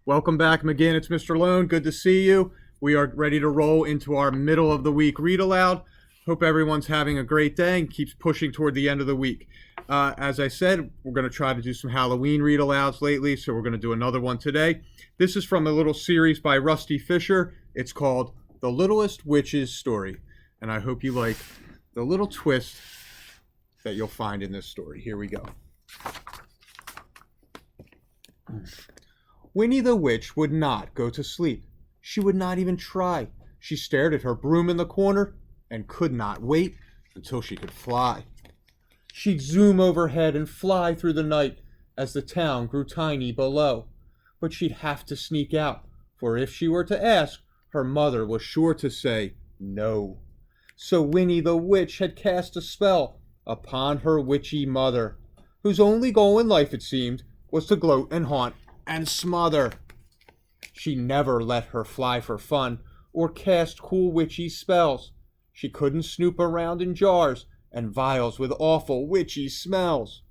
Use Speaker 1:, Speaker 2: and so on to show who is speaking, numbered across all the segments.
Speaker 1: Welcome back, McGinn. It's Mr. Lohn. Good to see you. We are ready to roll into our middle of the week read aloud. Hope everyone's having a great day and keeps pushing toward the end of the week. As I said, we're going to try to do some Halloween read alouds lately, so we're going to do another one today. This is from a little series by Rusty Fisher. It's called The Littlest Witch's Story. And I hope you like the little twist that you'll find in this story. Here we go. Winnie the Witch would not go to sleep. She would not even try. She stared at her broom in the corner and could not wait until she could fly. She'd zoom overhead and fly through the night as the town grew tiny below. But she'd have to sneak out, for if she were to ask, her mother was sure to say no. So Winnie the Witch had cast a spell upon her witchy mother, whose only goal in life, it seemed, was to gloat and haunt and smother. She never let her fly for fun or cast cool witchy spells. She couldn't snoop around in jars and vials with awful witchy smells.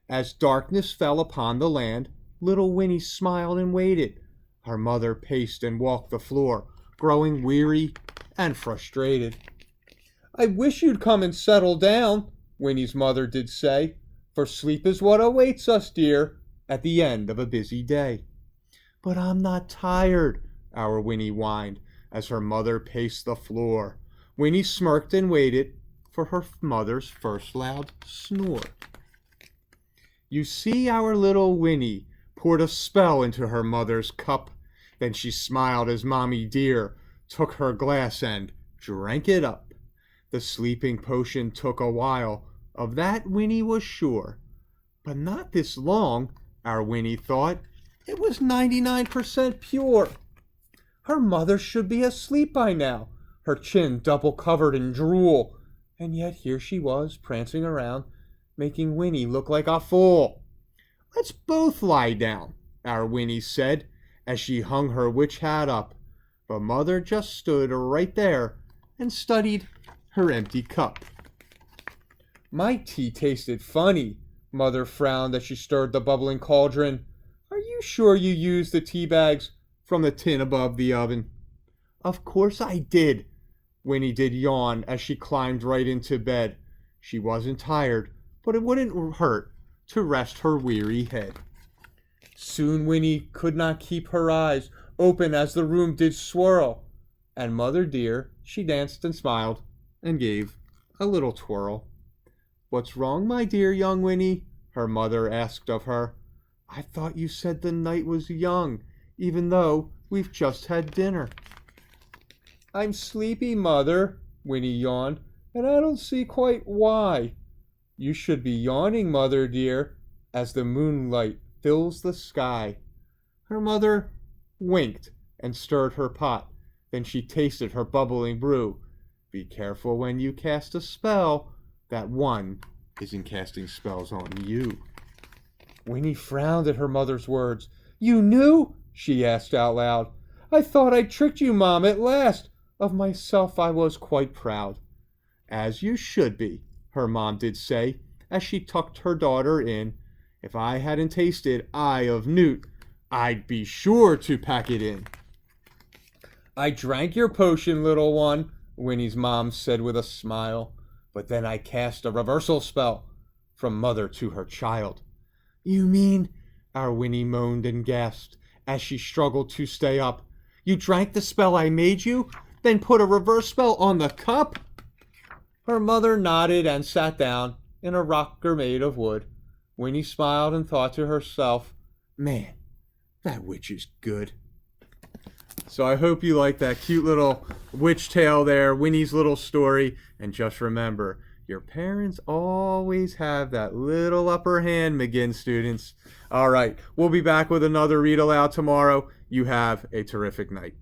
Speaker 1: As darkness fell upon the land, little Winnie smiled and waited. Her mother paced and walked the floor, growing weary and frustrated. "I wish you'd come and settle down," Winnie's mother did say, "for sleep is what awaits us, dear, at the end of a busy day." "But I'm not tired," our Winnie whined, as her mother paced the floor. Winnie smirked and waited for her mother's first loud snore. You see, our little Winnie poured a spell into her mother's cup. Then she smiled as Mommy dear took her glass and drank it up. The sleeping potion took a while, of that Winnie was sure. But not this long, our Winnie thought. It was 99% pure. Her mother should be asleep by now, her chin double covered in drool. And yet here she was, prancing around, making Winnie look like a fool. "Let's both lie down," our Winnie said, as she hung her witch hat up. But Mother just stood right there and studied her empty cup. "My tea tasted funny," Mother frowned as she stirred the bubbling cauldron. "Are you sure you used the tea bags from the tin above the oven?" "Of course I did." Winnie did yawn as she climbed right into bed. She wasn't tired, but it wouldn't hurt to rest her weary head. Soon Winnie could not keep her eyes open as the room did swirl. And Mother dear, she danced and smiled and gave a little twirl. "What's wrong, my dear young Winnie?" her mother asked of her. "I thought you said the night was young, even though we've just had dinner." "I'm sleepy, Mother," Winnie yawned, "and I don't see quite why." "You should be yawning, Mother dear, as the moonlight fills the sky." Her mother winked and stirred her pot. Then she tasted her bubbling brew. "Be careful when you cast a spell, that one isn't casting spells on you." Winnie frowned at her mother's words. "You knew?" she asked out loud. "I thought I'd tricked you, Mom, at last. Of myself I was quite proud." "As you should be," her mom did say, as she tucked her daughter in. "If I hadn't tasted eye of newt, I'd be sure to pack it in." "I drank your potion, little one," Winnie's mom said with a smile. "But then I cast a reversal spell from mother to her child." "You mean," our Winnie moaned and gasped as she struggled to stay up, "you drank the spell I made you, then put a reverse spell on the cup?" Her mother nodded and sat down in a rocker made of wood. Winnie smiled and thought to herself, "Man, that witch is good." So I hope you like that cute little witch tale there, Winnie's little story. And just remember, your parents always have that little upper hand, McGinn students. All right, we'll be back with another read aloud tomorrow. You have a terrific night.